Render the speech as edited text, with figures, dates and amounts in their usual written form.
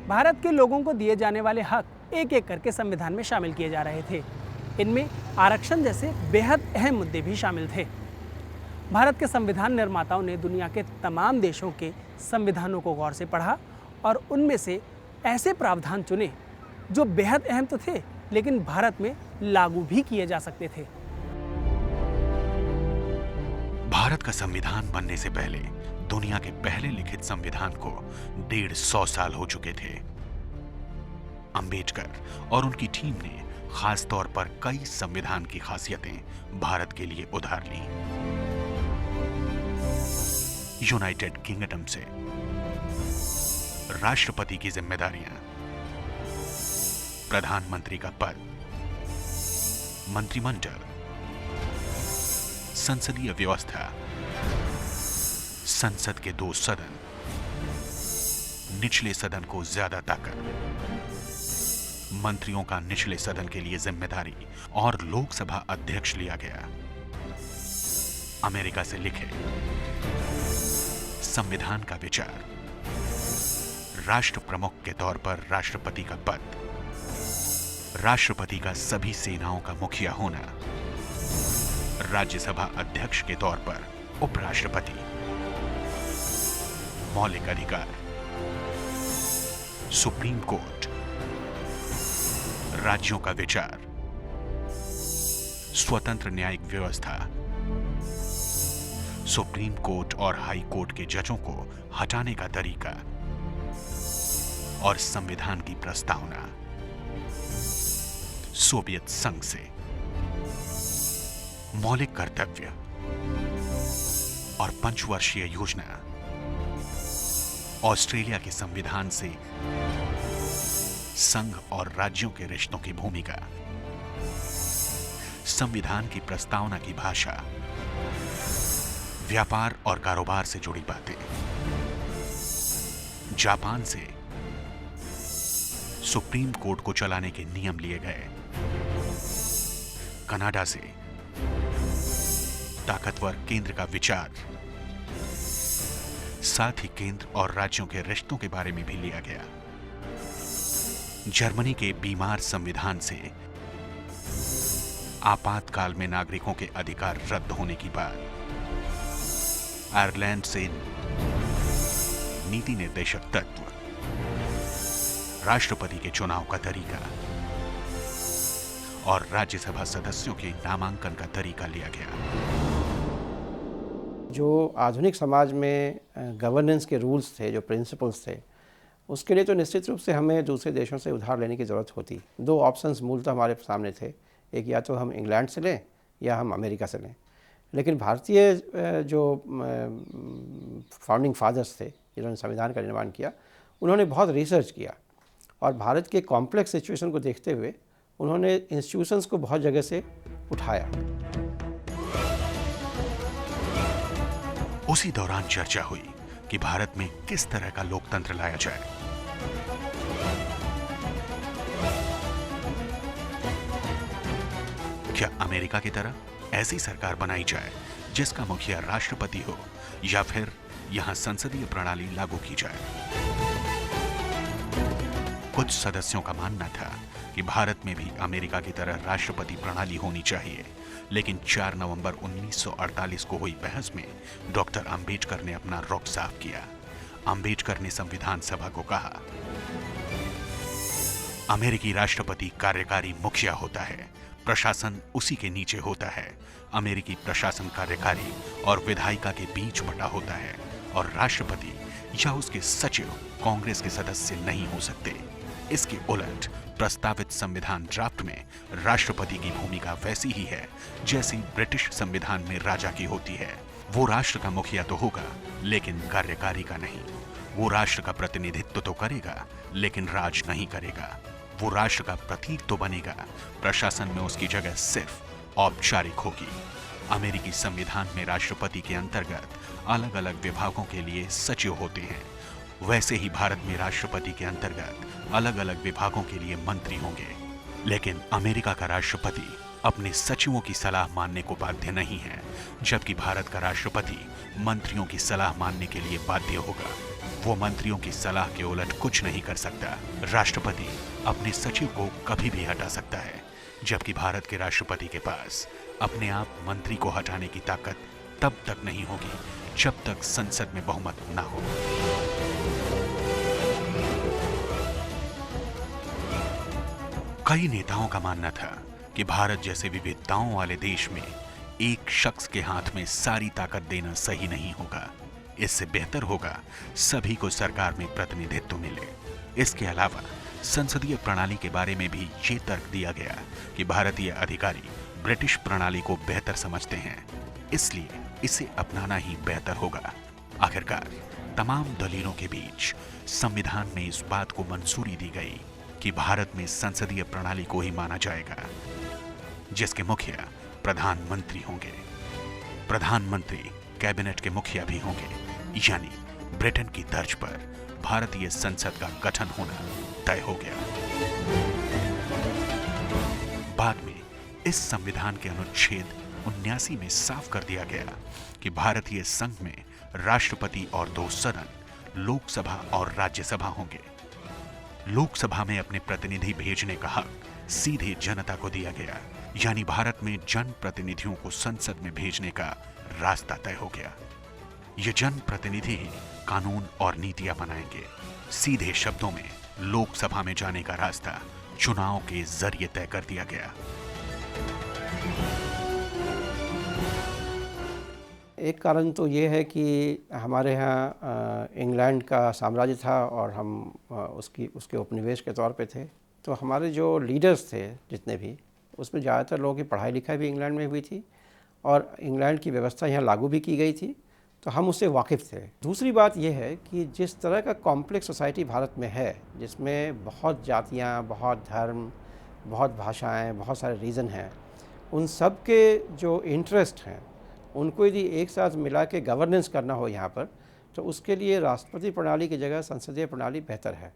भारत के लोगों को दिए जाने वाले हक एक एक करके संविधान में शामिल किए जा रहे थे। इनमें आरक्षण जैसे बेहद अहम मुद्दे भी शामिल थे। भारत के संविधान निर्माताओं ने दुनिया के तमाम देशों के संविधानों को गौर से पढ़ा और उनमें से ऐसे प्रावधान चुने जो बेहद अहम तो थे, लेकिन भारत में लागू भी किए जा सकते थे। भारत का संविधान बनने से पहले दुनिया के पहले लिखित संविधान को 150 साल हो चुके थे। अंबेडकर और उनकी टीम ने खास तौर पर कई संविधान की खासियतें भारत के लिए उधार ली। यूनाइटेड किंगडम से राष्ट्रपति की जिम्मेदारियां, प्रधानमंत्री का पद, मंत्रिमंडल, संसदीय व्यवस्था, संसद के 2 सदन, निचले सदन को ज्यादा ताकत, मंत्रियों का निचले सदन के लिए जिम्मेदारी और लोकसभा अध्यक्ष लिया गया। अमेरिका से लिखे संविधान का विचार, राष्ट्र प्रमुख के तौर पर राष्ट्रपति का पद, राष्ट्रपति का सभी सेनाओं का मुखिया होना, राज्यसभा अध्यक्ष के तौर पर उपराष्ट्रपति, मौलिक अधिकार, सुप्रीम कोर्ट, राज्यों का विचार, स्वतंत्र न्यायिक व्यवस्था, सुप्रीम कोर्ट और हाई कोर्ट के जजों को हटाने का तरीका और संविधान की प्रस्तावना। सोवियत संघ से मौलिक कर्तव्य और पंचवर्षीय योजना, ऑस्ट्रेलिया के संविधान से संघ और राज्यों के रिश्तों की भूमिका, संविधान की प्रस्तावना की भाषा, व्यापार और कारोबार से जुड़ी बातें, जापान से सुप्रीम कोर्ट को चलाने के नियम लिए गए, कनाडा से ताकतवर केंद्र का विचार, साथ ही केंद्र और राज्यों के रिश्तों के बारे में भी लिया गया। जर्मनी के बीमार संविधान से आपातकाल में नागरिकों के अधिकार रद्द होने की बात, आयरलैंड से नीति निर्देशक तत्व, राष्ट्रपति के चुनाव का तरीका और राज्यसभा सदस्यों के नामांकन का तरीका लिया गया। जो आधुनिक समाज में गवर्नेंस के रूल्स थे, जो प्रिंसिपल्स थे, उसके लिए तो निश्चित रूप से हमें दूसरे देशों से उधार लेने की ज़रूरत होती। 2 ऑप्शंस मूलतः हमारे सामने थे, एक या तो हम इंग्लैंड से लें या हम अमेरिका से लें। लेकिन भारतीय जो फाउंडिंग फादर्स थे जिन्होंने संविधान का निर्माण किया, उन्होंने बहुत रिसर्च किया और भारत के कॉम्प्लेक्स सिचुएशन को देखते हुए उन्होंने इंस्टीट्यूशंस को बहुत जगह से उठाया। उसी दौरान चर्चा हुई कि भारत में किस तरह का लोकतंत्र लाया जाए। क्या अमेरिका की तरह ऐसी सरकार बनाई जाए जिसका मुखिया राष्ट्रपति हो, या फिर यहां संसदीय प्रणाली लागू की जाए? कुछ सदस्यों का मानना था कि भारत में भी अमेरिका की तरह राष्ट्रपति प्रणाली होनी चाहिए, लेकिन 4 नवंबर 1948 को हुई बहस में डॉक्टर अंबेडकर ने अपना रुख साफ किया। अंबेडकर ने संविधान सभा को कहा, अमेरिकी राष्ट्रपति कार्यकारी मुखिया होता है, प्रशासन उसी के नीचे होता है। अमेरिकी प्रशासन कार्यकारी और विधायिका के बीच बटा होता है और राष्ट्रपति या उसके सचिव कांग्रेस के सदस्य नहीं हो सकते। इसके उलट प्रस्तावित संविधान ड्राफ्ट में राष्ट्रपति की भूमिका वैसी ही है जैसी ब्रिटिश संविधान में राजा की होती है। वो राष्ट्र का मुखिया तो होगा, लेकिन कार्यकारी का नहीं। वो राष्ट्र का प्रतिनिधित्व तो करेगा, लेकिन राज नहीं करेगा। वो राष्ट्र का प्रतीक तो बनेगा, प्रशासन में उसकी जगह सिर्फ औपचारिक होगी। अमेरिकी संविधान में राष्ट्रपति के अंतर्गत अलग अलग विभागों के लिए सचिव होते हैं। वैसे ही भारत में राष्ट्रपति के अंतर्गत अलग अलग विभागों के लिए मंत्री होंगे। लेकिन अमेरिका का राष्ट्रपति अपने सचिवों की सलाह मानने को बाध्य नहीं है, जबकि भारत का राष्ट्रपति मंत्रियों की सलाह मानने के लिए बाध्य होगा। वो मंत्रियों की सलाह के उलट कुछ नहीं कर सकता। राष्ट्रपति अपने सचिव को कभी भी हटा सकता है, जबकि भारत के राष्ट्रपति के पास अपने आप मंत्री को हटाने की ताकत तब तक नहीं होगी जब तक संसद में बहुमत ना हो। कई नेताओं का मानना था कि भारत जैसे विविधताओं वाले देश में एक शख्स के हाथ में सारी ताकत देना सही नहीं होगा। इससे बेहतर होगा सभी को सरकार में प्रतिनिधित्व मिले। इसके अलावा संसदीय प्रणाली के बारे में भी ये तर्क दिया गया कि भारतीय अधिकारी ब्रिटिश प्रणाली को बेहतर समझते हैं, इसलिए इसे अपनाना ही बेहतर होगा। आखिरकार तमाम दलीलों के बीच संविधान में इस बात को मंजूरी दी गई कि भारत में संसदीय प्रणाली को ही माना जाएगा, जिसके मुखिया प्रधानमंत्री होंगे। प्रधानमंत्री कैबिनेट के मुखिया भी होंगे, यानी ब्रिटेन की तर्ज पर भारतीय संसद का गठन होना तय हो गया। बाद में इस संविधान के अनुच्छेद 79 में साफ कर दिया गया कि भारतीय संघ में राष्ट्रपति और 2 सदन, लोकसभा और राज्यसभा होंगे। लोकसभा में अपने प्रतिनिधि भेजने का हक सीधे जनता को दिया गया, यानी भारत में जनप्रतिनिधियों को संसद में भेजने का रास्ता तय हो गया। ये जनप्रतिनिधि ही कानून और नीतियां बनाएंगे। सीधे शब्दों में लोकसभा में जाने का रास्ता चुनाव के जरिए तय कर दिया गया। एक कारण तो ये है कि हमारे यहाँ इंग्लैंड का साम्राज्य था और हम उसके उपनिवेश के तौर पे थे, तो हमारे जो लीडर्स थे जितने भी, उसमें ज़्यादातर लोगों की पढ़ाई लिखाई भी इंग्लैंड में हुई थी और इंग्लैंड की व्यवस्था यहाँ लागू भी की गई थी, तो हम उससे वाकिफ़ थे। दूसरी बात यह है कि जिस तरह का कॉम्प्लेक्स सोसाइटी भारत में है, जिसमें बहुत जातियाँ, बहुत धर्म, बहुत भाषाएँ, बहुत सारे रीज़न हैं, उन सब के जो इंटरेस्ट हैं उनको यदि एक साथ मिला के गवर्नेंस करना हो यहाँ पर, तो उसके लिए राष्ट्रपति प्रणाली की जगह संसदीय प्रणाली बेहतर है।